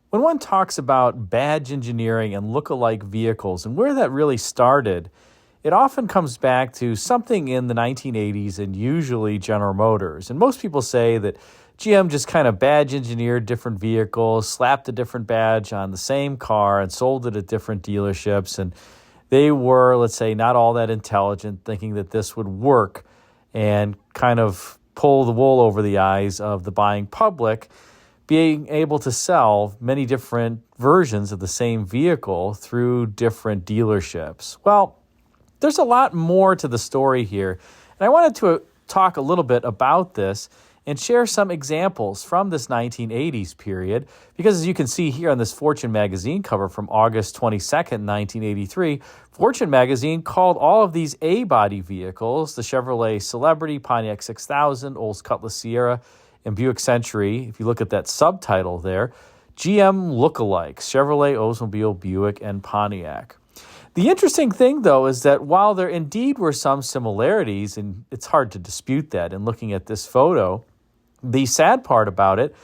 When one talks about badge engineering and look-alike vehicles and where that really started, it often comes back to something in the 1980s and usually General Motors. And most people say that GM just kind of badge engineered different vehicles, slapped a different badge on the same car, and sold it at different dealerships. And they were, let's say, not all that intelligent, thinking that this would work and kind of pull the wool over the eyes of the buying public, being able to sell many different versions of the same vehicle through different dealerships. Well, there's a lot more to the story here, and I wanted to talk a little bit about this and share some examples from this 1980s period, because as you can see here on this Fortune magazine cover from August 22nd, 1983, Fortune magazine called all of these A-body vehicles, the Chevrolet Celebrity, Pontiac 6000, Olds Cutlass Sierra, and Buick Century, if you look at that subtitle there, GM lookalikes, Chevrolet, Oldsmobile, Buick, and Pontiac. The interesting thing, though, is that while there indeed were some similarities, and it's hard to dispute that in looking at this photo, the sad part about it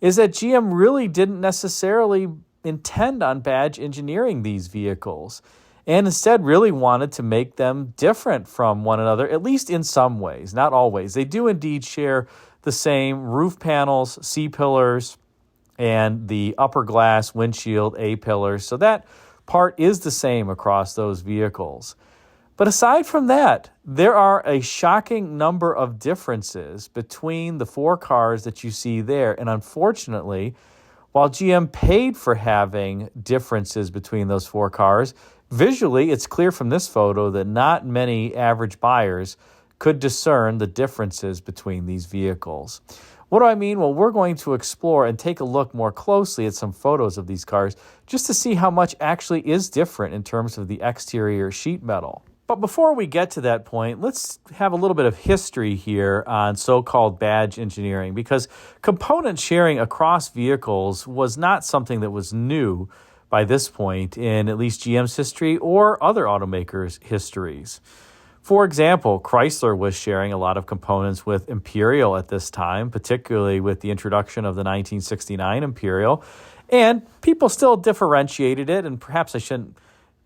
is that GM really didn't necessarily intend on badge engineering these vehicles, and instead really wanted to make them different from one another, at least in some ways, not always. They do indeed share the same roof panels, C-pillars, and the upper glass windshield A-pillars. So that part is the same across those vehicles. But aside from that, there are a shocking number of differences between the four cars that you see there. And unfortunately, while GM paid for having differences between those four cars, visually it's clear from this photo that not many average buyers could discern the differences between these vehicles. What do I mean? Well, we're going to explore and take a look more closely at some photos of these cars just to see how much actually is different in terms of the exterior sheet metal. But before we get to that point, let's have a little bit of history here on so-called badge engineering, because component sharing across vehicles was not something that was new by this point in at least GM's history or other automakers' histories. For example, Chrysler was sharing a lot of components with Imperial at this time, particularly with the introduction of the 1969 Imperial, and people still differentiated it, and perhaps I shouldn't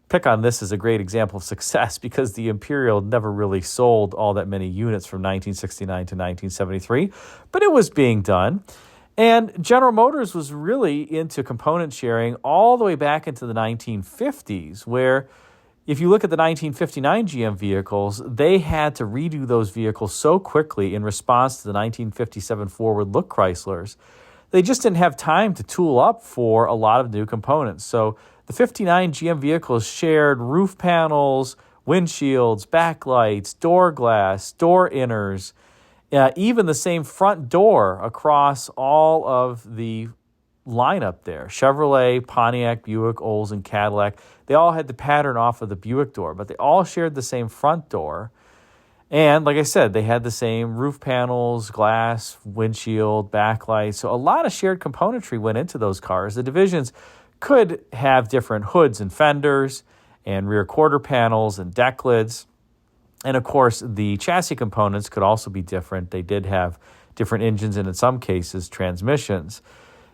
pick on this as a great example of success because the Imperial never really sold all that many units from 1969 to 1973, but it was being done. And General Motors was really into component sharing all the way back into the 1950s, where if you look at the 1959 GM vehicles, they had to redo those vehicles so quickly in response to the 1957 forward-look Chryslers. They just didn't have time to tool up for a lot of new components. So the 59 GM vehicles shared roof panels, windshields, backlights, door glass, door inners, even the same front door across all of the lineup there. Chevrolet, Pontiac, Buick, Olds, and Cadillac. They all had the pattern off of the Buick door, but they all shared the same front door. And like I said, they had the same roof panels, glass, windshield, backlights. So a lot of shared componentry went into those cars. The divisions could have different hoods and fenders and rear quarter panels and deck lids. And of course, the chassis components could also be different. They did have different engines and in some cases, transmissions.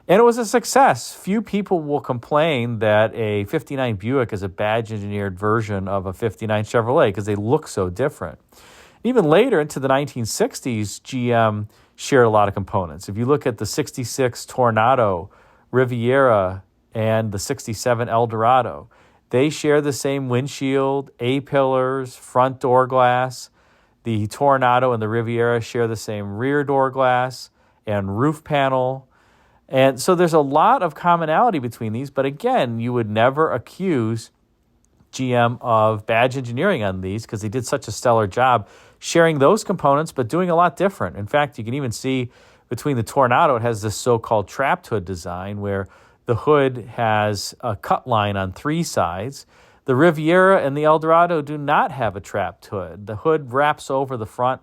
And it was a success. Few people will complain that a 59 Buick is a badge-engineered version of a 59 Chevrolet because they look so different. Even later into the 1960s, GM shared a lot of components. If you look at the 66 Tornado, Riviera, and the 67 Eldorado, they share the same windshield, A-pillars, front door glass. The Tornado and the Riviera share the same rear door glass and roof panel. And so there's a lot of commonality between these, but again, you would never accuse GM of badge engineering on these because they did such a stellar job sharing those components, but doing a lot different. In fact, you can even see between the Tornado, it has this so-called trapped hood design where the hood has a cut line on three sides. The Riviera and the Eldorado do not have a trapped hood. The hood wraps over the front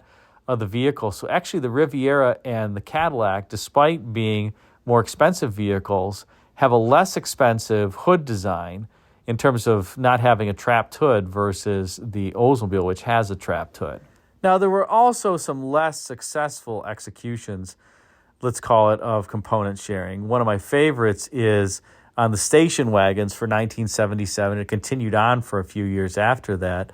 of the vehicle. So actually the Riviera and the Cadillac, despite being more expensive vehicles, have a less expensive hood design in terms of not having a trapped hood versus the Oldsmobile, which has a trapped hood. Now, there were also some less successful executions let's call it, of component sharing. One of my favorites is on the station wagons for 1977. It continued on for a few years after that,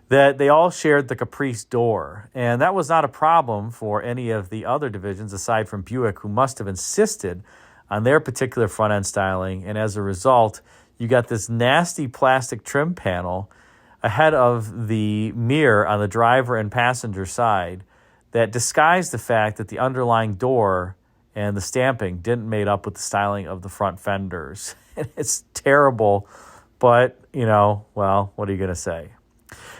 that they all shared the Caprice door. And that was not a problem for any of the other divisions aside from Buick, who must have insisted on their particular front end styling. And as a result, you got this nasty plastic trim panel ahead of the mirror on the driver and passenger side that disguised the fact that the underlying door and the stamping didn't mate up with the styling of the front fenders. It's terrible, but, well, what are you going to say?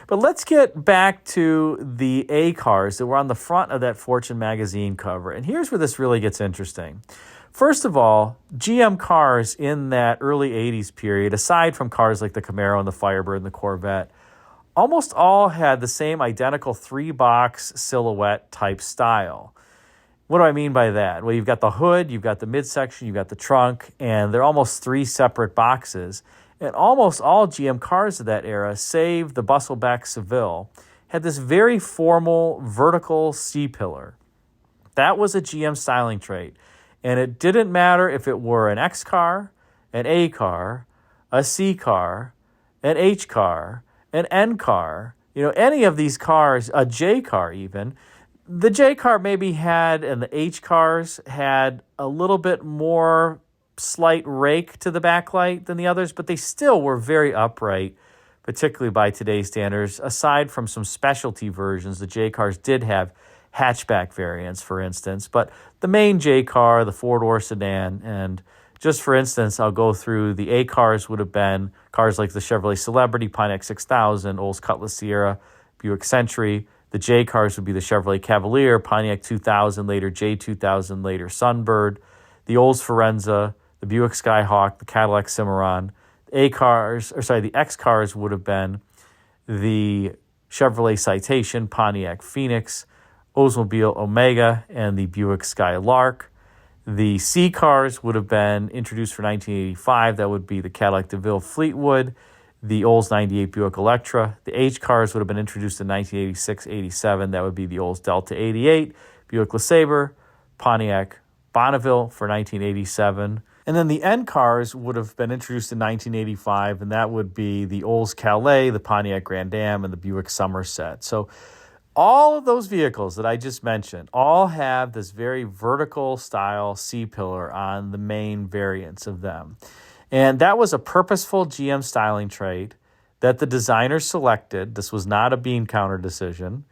But let's get back to the A cars that were on the front of that Fortune magazine cover. And here's where this really gets interesting. First of all, GM cars in that early 80s period, aside from cars like the Camaro and the Firebird and the Corvette, almost all had the same identical three-box silhouette type style. What do I mean by that? Well, you've got the hood, you've got the midsection, you've got the trunk, and they're almost three separate boxes. And almost all GM cars of that era, save the Bustleback Seville, had this very formal vertical C-pillar. That was a GM styling trait. And it didn't matter if it were an X car, an A car, a C car, an H car, an N car, any of these cars, a J car even. The J car maybe had, and the H cars had a little bit more slight rake to the backlight than the others, but they still were very upright, particularly by today's standards. Aside from some specialty versions, the J cars did have hatchback variants, for instance, but the main J car, the four-door sedan, and just for instance, I'll go through the A cars would have been cars like the Chevrolet Celebrity, Pontiac 6000, Olds Cutlass Sierra, Buick Century. The J cars would be the Chevrolet Cavalier, Pontiac 2000, later J2000, later Sunbird, the Olds Forenza, the Buick Skyhawk, the Cadillac Cimarron. The X cars would have been the Chevrolet Citation, Pontiac Phoenix, Oldsmobile Omega, and the Buick Skylark. The C cars would have been introduced for 1985. That would be the Cadillac DeVille Fleetwood, the Olds 98 Buick Electra. The H cars would have been introduced in 1986-87. That would be the Olds Delta 88, Buick LeSabre, Pontiac Bonneville for 1987. And then the N cars would have been introduced in 1985, and that would be the Olds Calais, the Pontiac Grand Am, and the Buick Somerset. So all of those vehicles that I just mentioned all have this very vertical style C-pillar on the main variants of them. And that was a purposeful GM styling trait that the designers selected. This was not a bean counter decision,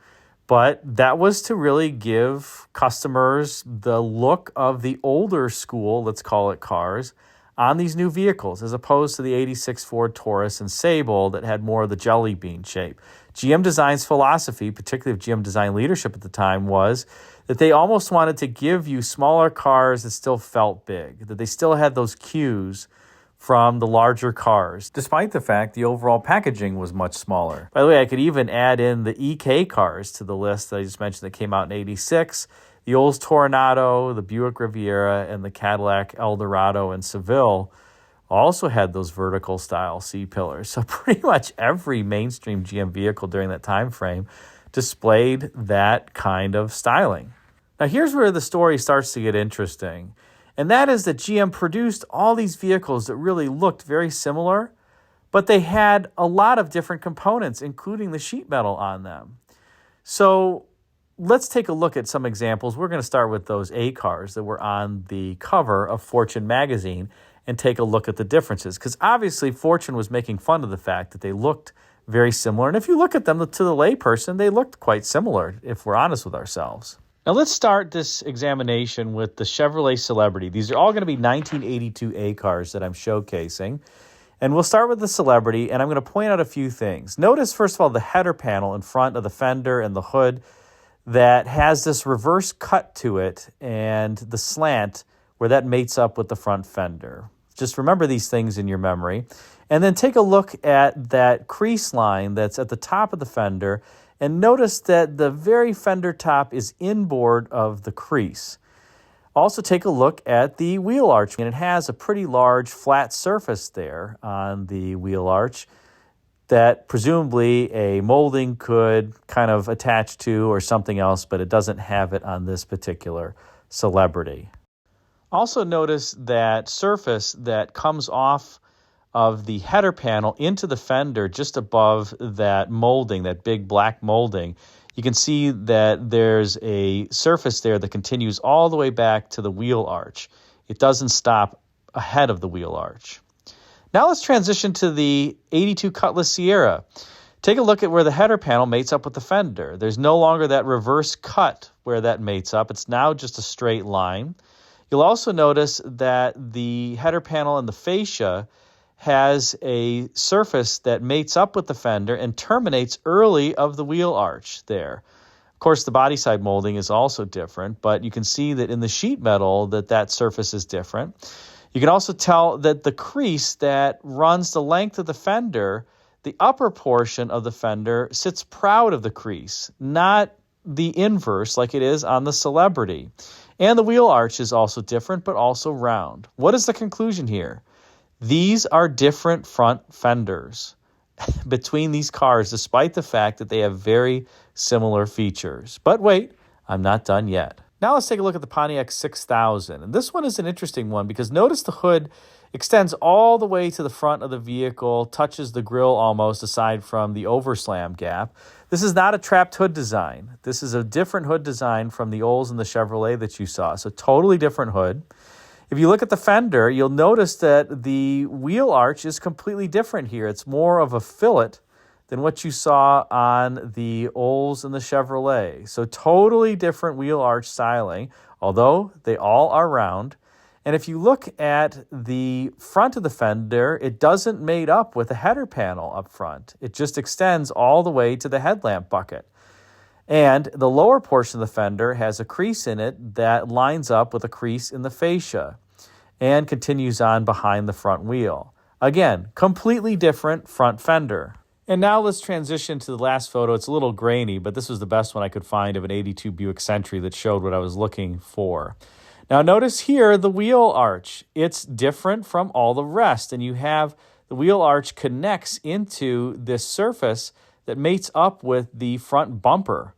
but that was to really give customers the look of the older school, let's call it, cars on these new vehicles, as opposed to the 86 Ford Taurus and Sable that had more of the jelly bean shape. GM Design's philosophy, particularly of GM Design leadership at the time, was that they almost wanted to give you smaller cars that still felt big, that they still had those cues from the larger cars, despite the fact the overall packaging was much smaller. By the way, I could even add in the EK cars to the list that I just mentioned that came out in 86, the Olds Toronado, the Buick Riviera, and the Cadillac Eldorado and Seville also had those vertical style C-pillars. So pretty much every mainstream GM vehicle during that time frame displayed that kind of styling. Now here's where the story starts to get interesting. And that is that GM produced all these vehicles that really looked very similar, but they had a lot of different components, including the sheet metal on them. So let's take a look at some examples. We're going to start with those A cars that were on the cover of Fortune magazine and take a look at the differences. Because obviously Fortune was making fun of the fact that they looked very similar. And if you look at them to the layperson, they looked quite similar, if we're honest with ourselves. Now let's start this examination with the Chevrolet Celebrity. These are all going to be 1982 A cars that I'm showcasing. And we'll start with the Celebrity, and I'm going to point out a few things. Notice, first of all, the header panel in front of the fender and the hood that has this reverse cut to it and the slant where that mates up with the front fender. Just remember these things in your memory. And then take a look at that crease line that's at the top of the fender, and notice that the very fender top is inboard of the crease. Also take a look at the wheel arch, and it has a pretty large flat surface there on the wheel arch that presumably a molding could kind of attach to or something else, but it doesn't have it on this particular Celebrity. Also notice that surface that comes off of the header panel into the fender just above that molding, that big black molding. You can see that there's a surface there that continues all the way back to the wheel arch. It doesn't stop ahead of the wheel arch. Now let's transition to the 82 Cutlass Sierra. Take a look at where the header panel mates up with the fender. There's no longer that reverse cut where that mates up. It's now just a straight line. You'll also notice that the header panel and the fascia has a surface that mates up with the fender and terminates early of the wheel arch there. Of course, the body side molding is also different, but you can see that in the sheet metal that surface is different. You can also tell that the crease that runs the length of the fender, the upper portion of the fender sits proud of the crease, not the inverse like it is on the Celebrity. And the wheel arch is also different, but also round. What is the conclusion here? These are different front fenders between these cars, despite the fact that they have very similar features. But wait, I'm not done yet. Now let's take a look at the Pontiac 6000. And this one is an interesting one because notice the hood extends all the way to the front of the vehicle, touches the grille almost, aside from the overslam gap. This is not a trapped hood design. This is a different hood design from the Olds and the Chevrolet that you saw. So totally different hood. If you look at the fender, you'll notice that the wheel arch is completely different here. It's more of a fillet than what you saw on the Olds and the Chevrolet. So totally different wheel arch styling, although they all are round. And if you look at the front of the fender, it doesn't mate up with the header panel up front. It just extends all the way to the headlamp bucket. And the lower portion of the fender has a crease in it that lines up with a crease in the fascia and continues on behind the front wheel. Again, completely different front fender. And now let's transition to the last photo. It's a little grainy, but this was the best one I could find of an 82 Buick Century that showed what I was looking for. Now notice here the wheel arch. It's different from all the rest, and you have the wheel arch connects into this surface that mates up with the front bumper.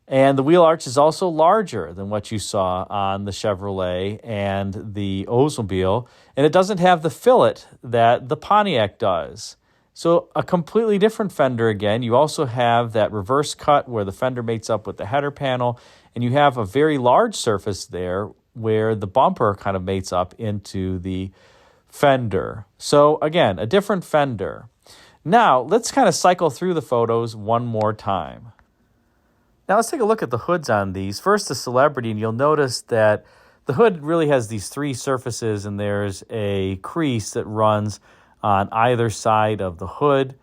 And the wheel arch is also larger than what you saw on the Chevrolet and the Oldsmobile, and it doesn't have the fillet that the Pontiac does. So a completely different fender again. You also have that reverse cut where the fender mates up with the header panel, and you have a very large surface there where the bumper kind of mates up into the fender. So again, a different fender. Now, let's kind of cycle through the photos one more time. Now, let's take a look at the hoods on these. First, the Celebrity, and you'll notice that the hood really has these three surfaces, and there's a crease that runs on either side of the hood,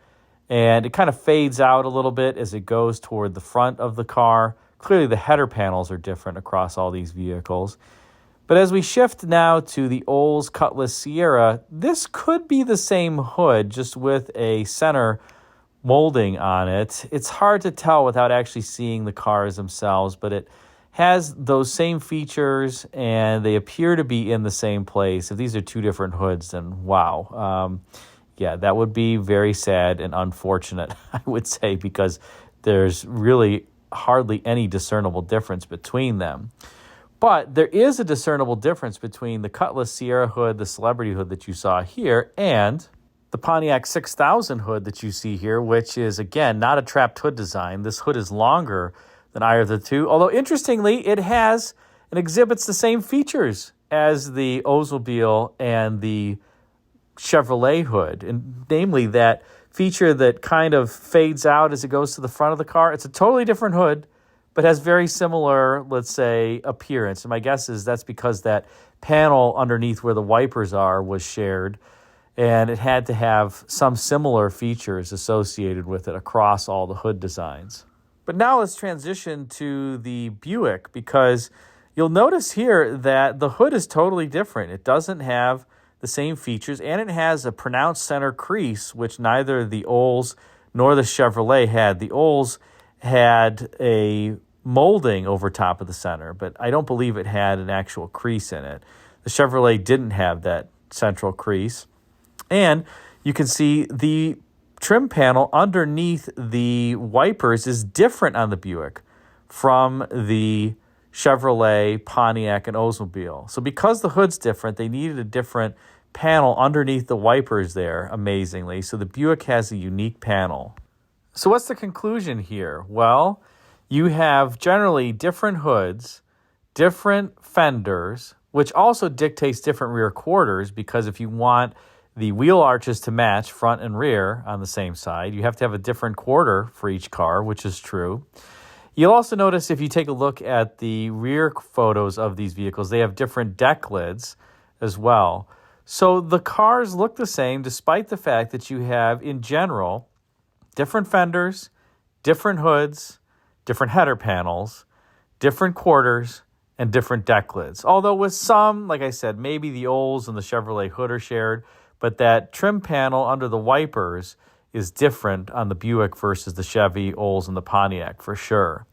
and it kind of fades out a little bit as it goes toward the front of the car. Clearly, the header panels are different across all these vehicles. But as we shift now to the Olds Cutlass Sierra, this could be the same hood, just with a center molding on it. It's hard to tell without actually seeing the cars themselves, but it has those same features, and they appear to be in the same place. If these are two different hoods, then wow. Yeah, that would be very sad and unfortunate, I would say, because there's really hardly any discernible difference between them. But there is a discernible difference between the Cutlass Sierra hood, the Celebrity hood that you saw here, and the Pontiac 6000 hood that you see here, which is, again, not a trapped hood design. This hood is longer than either of the two, although interestingly, it has and exhibits the same features as the Oldsmobile and the Chevrolet hood, and namely that feature that kind of fades out as it goes to the front of the car. It's a totally different hood, but has very similar, let's say, appearance. And my guess is that's because that panel underneath where the wipers are was shared, and it had to have some similar features associated with it across all the hood designs. But now let's transition to the Buick, because you'll notice here that the hood is totally different. It doesn't have the same features, and it has a pronounced center crease, which neither the Olds nor the Chevrolet had. The Olds had a molding over top of the center, but I don't believe it had an actual crease in it. The Chevrolet didn't have that central crease. And you can see the trim panel underneath the wipers is different on the Buick from the Chevrolet, Pontiac, and Oldsmobile. So because the hood's different, they needed a different panel underneath the wipers there, amazingly. So the Buick has a unique panel. So what's the conclusion here? Well, you have generally different hoods, different fenders, which also dictates different rear quarters, because if you want the wheel arches to match front and rear on the same side, you have to have a different quarter for each car, which is true. You'll also notice if you take a look at the rear photos of these vehicles, they have different deck lids as well. So the cars look the same despite the fact that you have, in general, different fenders, different hoods, different header panels, different quarters, and different deck lids. Although with some, like I said, maybe the Olds and the Chevrolet hood are shared, but that trim panel under the wipers is different on the Buick versus the Chevy, Olds, and the Pontiac for sure.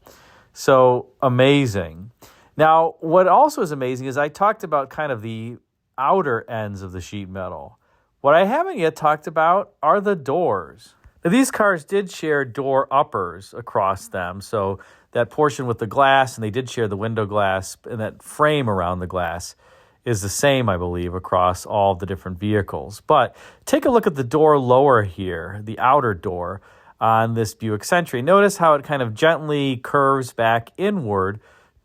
So amazing. Now, what also is amazing is I talked about kind of the outer ends of the sheet metal. What I haven't yet talked about are the doors. Now, these cars did share door uppers across them, so that portion with the glass, and they did share the window glass, and that frame around the glass is the same, I believe, across all the different vehicles. But take a look at the door lower here, the outer door on this Buick Century. Notice how it kind of gently curves back inward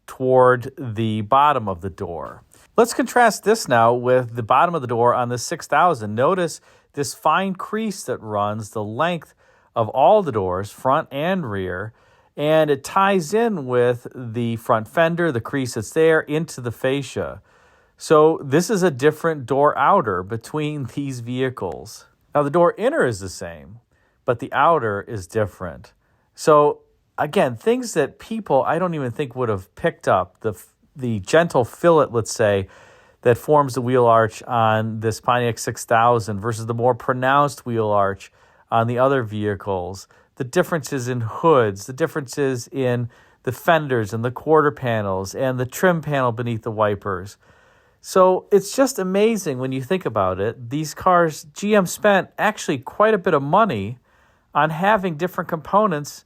toward the bottom of the door. Let's contrast this now with the bottom of the door on the 6000. Notice this fine crease that runs the length of all the doors, front and rear, and it ties in with the front fender, the crease that's there, into the fascia. So this is a different door outer between these vehicles. Now the door inner is the same, but the outer is different. So again, things that people I don't even think would have picked up, the gentle fillet, let's say, that forms the wheel arch on this Pontiac 6000 versus the more pronounced wheel arch on the other vehicles, the differences in hoods, the differences in the fenders and the quarter panels and the trim panel beneath the wipers. So it's just amazing when you think about it. These cars, GM spent actually quite a bit of money on having different components,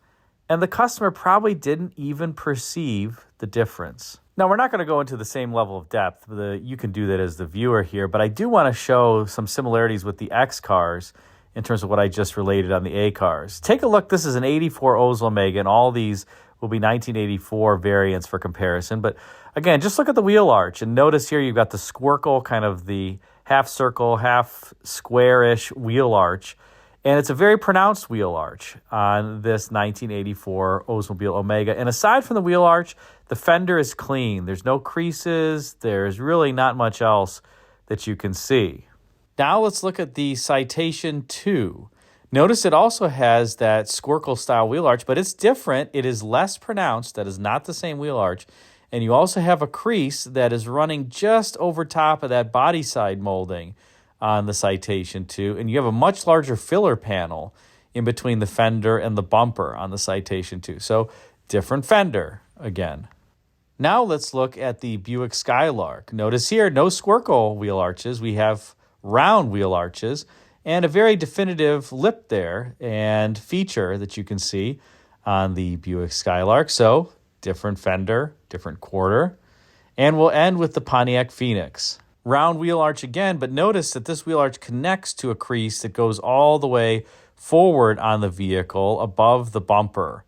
and the customer probably didn't even perceive the difference. Now, we're not going to go into the same level of depth. You can do that as the viewer here, but I do want to show some similarities with the X cars in terms of what I just related on the A cars. Take a look. This is an 84 Oldsmobile, and all these will be 1984 variants for comparison. But again, just look at the wheel arch and notice here you've got the squircle, kind of the half circle, half square-ish wheel arch. And it's a very pronounced wheel arch on this 1984 Oldsmobile Omega. And aside from the wheel arch, the fender is clean. There's no creases. There's really not much else that you can see. Now let's look at the Citation 2. Notice it also has that squircle style wheel arch, but it's different. It is less pronounced. That is not the same wheel arch. And you also have a crease that is running just over top of that body side molding on the Citation 2. And you have a much larger filler panel in between the fender and the bumper on the Citation 2. So different fender again. Now let's look at the Buick Skylark. Notice here, no squircle wheel arches. We have round wheel arches and a very definitive lip there and feature that you can see on the Buick Skylark. So different fender, different quarter. And we'll end with the Pontiac Phoenix. Round wheel arch again, but notice that this wheel arch connects to a crease that goes all the way forward on the vehicle above the bumper.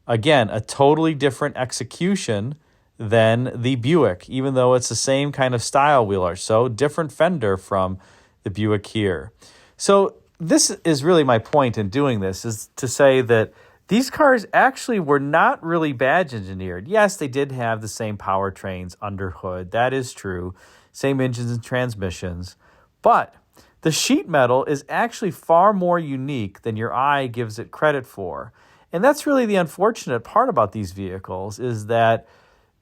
Again, a totally different execution than the Buick, even though it's the same kind of style wheel arch. So different fender from the Buick here. So this is really my point in doing this, is to say that these cars actually were not really badge engineered. Yes, they did have the same powertrains under hood. That is true. Same engines and transmissions. But the sheet metal is actually far more unique than your eye gives it credit for. And that's really the unfortunate part about these vehicles, is that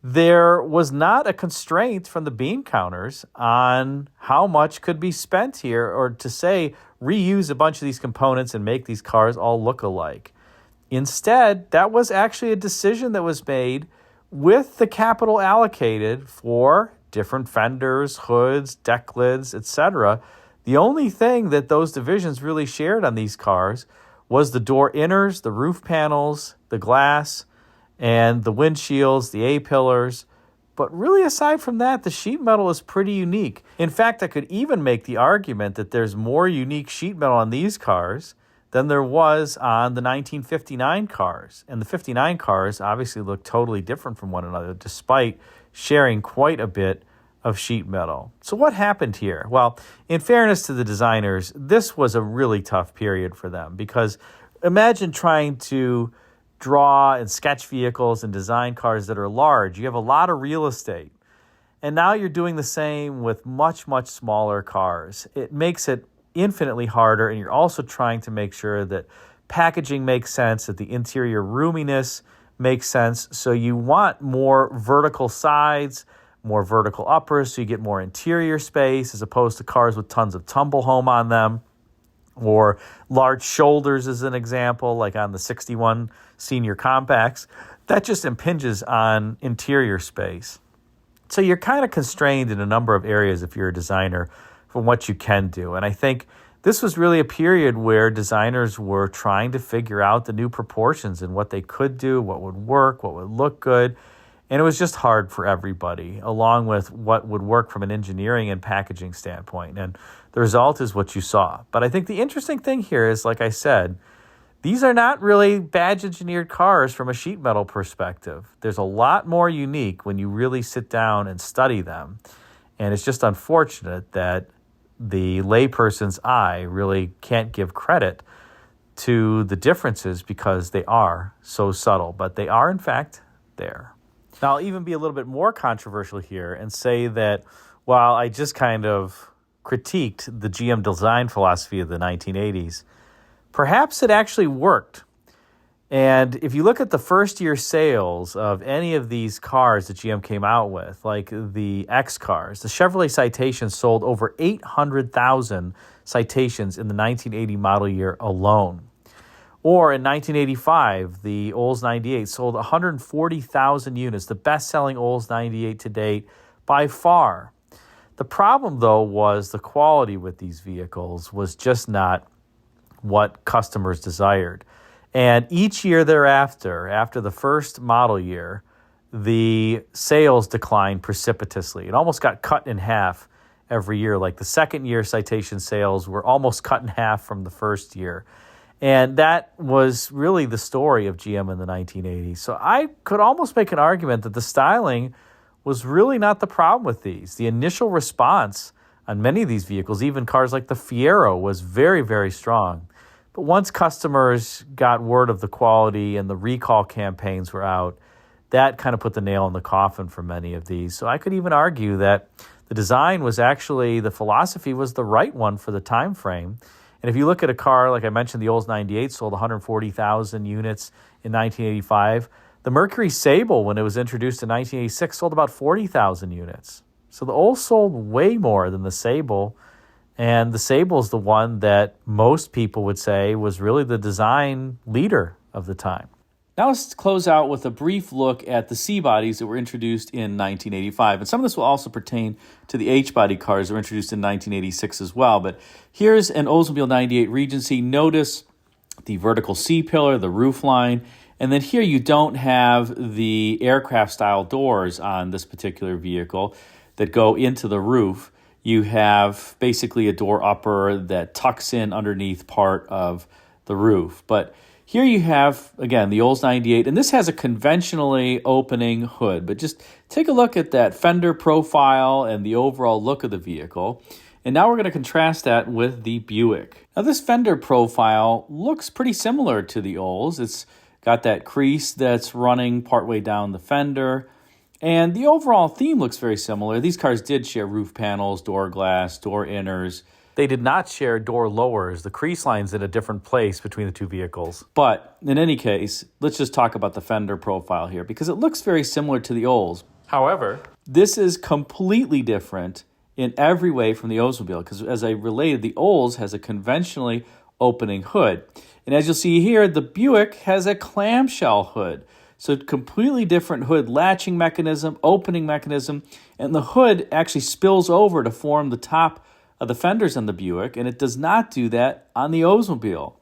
there was not a constraint from the bean counters on how much could be spent here, or to say reuse a bunch of these components and make these cars all look alike. Instead, that was actually a decision that was made with the capital allocated for different fenders, hoods, deck lids, etc. The only thing that those divisions really shared on these cars was the door inners, the roof panels, the glass, and the windshields, the A-pillars. But really, aside from that, the sheet metal is pretty unique. In fact, I could even make the argument that there's more unique sheet metal on these cars than there was on the 1959 cars. And the 59 cars obviously look totally different from one another, despite sharing quite a bit of sheet metal. So what happened here? Well, in fairness to the designers, this was a really tough period for them, because imagine trying to draw and sketch vehicles and design cars that are large. You have a lot of real estate. And now you're doing the same with much, much smaller cars. It makes it infinitely harder, and you're also trying to make sure that packaging makes sense, that the interior roominess makes sense. So you want more vertical sides, more vertical uppers, so you get more interior space, as opposed to cars with tons of tumble home on them, or large shoulders as an example, like on the 61 Senior Compacts. That just impinges on interior space. So you're kind of constrained in a number of areas if you're a designer from what you can do. And I think this was really a period where designers were trying to figure out the new proportions and what they could do, what would work, what would look good. And it was just hard for everybody, along with what would work from an engineering and packaging standpoint. And the result is what you saw. But I think the interesting thing here is, like I said, these are not really badge engineered cars from a sheet metal perspective. There's a lot more unique when you really sit down and study them. And it's just unfortunate that the layperson's eye really can't give credit to the differences, because they are so subtle. But they are, in fact, there. Now, I'll even be a little bit more controversial here and say that while I just kind of critiqued the GM design philosophy of the 1980s, perhaps it actually worked. And if you look at the first-year sales of any of these cars that GM came out with, like the X cars, the Chevrolet Citation sold over 800,000 Citations in the 1980 model year alone. Or in 1985, the Olds 98 sold 140,000 units, the best-selling Olds 98 to date by far. The problem, though, was the quality with these vehicles was just not what customers desired. And each year thereafter, after the first model year, the sales declined precipitously. It almost got cut in half every year. Like the second year Citation sales were almost cut in half from the first year. And that was really the story of GM in the 1980s. So I could almost make an argument that the styling was really not the problem with these. The initial response on many of these vehicles, even cars like the Fiero, was very, very strong. But once customers got word of the quality and the recall campaigns were out, that kind of put the nail in the coffin for many of these. So I could even argue that the design was actually, the philosophy was the right one for the time frame. And if you look at a car, like I mentioned, the Olds 98 sold 140,000 units in 1985. The Mercury Sable, when it was introduced in 1986, sold about 40,000 units. So the Olds sold way more than the Sable. And the Sable is the one that most people would say was really the design leader of the time. Now let's close out with a brief look at the C-bodies that were introduced in 1985. And some of this will also pertain to the H-body cars that were introduced in 1986 as well. But here's an Oldsmobile 98 Regency. Notice the vertical C-pillar, the roof line. And then here you don't have the aircraft-style doors on this particular vehicle that go into the roof. You have basically a door upper that tucks in underneath part of the roof. But here you have, again, the Olds 98, and this has a conventionally opening hood. But just take a look at that fender profile and the overall look of the vehicle. And now we're going to contrast that with the Buick. Now this fender profile looks pretty similar to the Olds. It's got that crease that's running partway down the fender. And the overall theme looks very similar. These cars did share roof panels, door glass, door inners. They did not share door lowers. The crease line's in a different place between the two vehicles. But in any case, let's just talk about the fender profile here, because it looks very similar to the Olds. However, this is completely different in every way from the Oldsmobile, because as I related, the Olds has a conventionally opening hood. And as you'll see here, the Buick has a clamshell hood. So completely different hood latching mechanism, opening mechanism, and the hood actually spills over to form the top of the fenders on the Buick, and it does not do that on the Oldsmobile.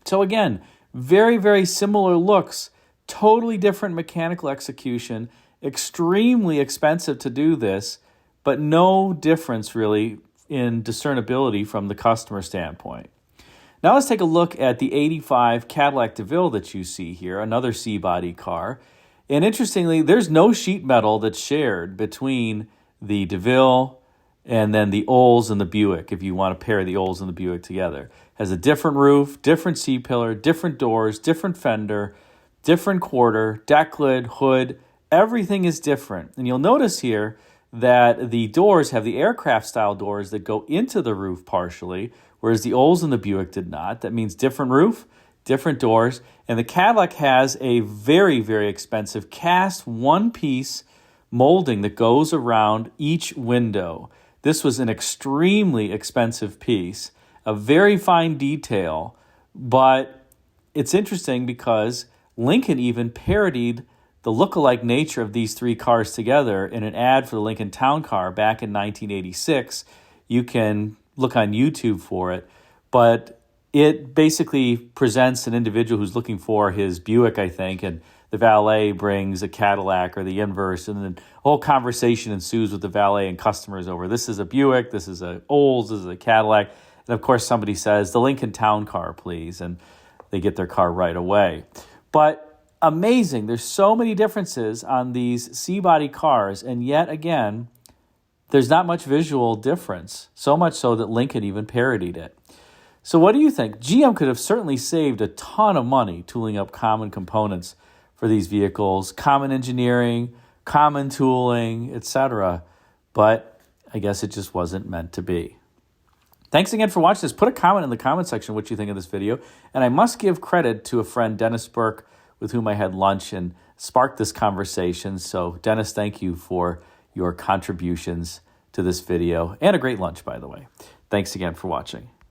So again, very, very similar looks, totally different mechanical execution, extremely expensive to do this, but no difference really in discernibility from the customer standpoint. Now let's take a look at the 85 Cadillac DeVille that you see here, another C-body car. And interestingly, there's no sheet metal that's shared between the DeVille and then the Olds and the Buick, if you want to pair the Olds and the Buick together. Has a different roof, different C-pillar, different doors, different fender, different quarter, deck lid, hood. Everything is different. And you'll notice here that the doors have the aircraft-style doors that go into the roof partially, whereas the Olds and the Buick did not. That means different roof, different doors. And the Cadillac has a very, very expensive cast one-piece molding that goes around each window. This was an extremely expensive piece, a very fine detail, but it's interesting because Lincoln even parodied the look-alike nature of these three cars together in an ad for the Lincoln Town Car back in 1986. You can look on YouTube for it, but it basically presents an individual who's looking for his Buick, I think, and the valet brings a Cadillac or the inverse, and then a whole conversation ensues with the valet and customers over, this is a Buick, this is a Olds, this is a Cadillac, and of course somebody says, the Lincoln Town Car, please, and they get their car right away. But amazing, there's so many differences on these C-body cars, and yet again, there's not much visual difference, so much so that Lincoln even parodied it. So what do you think? GM could have certainly saved a ton of money tooling up common components for these vehicles, common engineering, common tooling, etc. But I guess it just wasn't meant to be. Thanks again for watching this. Put a comment in the comment section what you think of this video. And I must give credit to a friend, Dennis Burke, with whom I had lunch and sparked this conversation. So Dennis, thank you for your contributions to this video. And a great lunch, by the way. Thanks again for watching.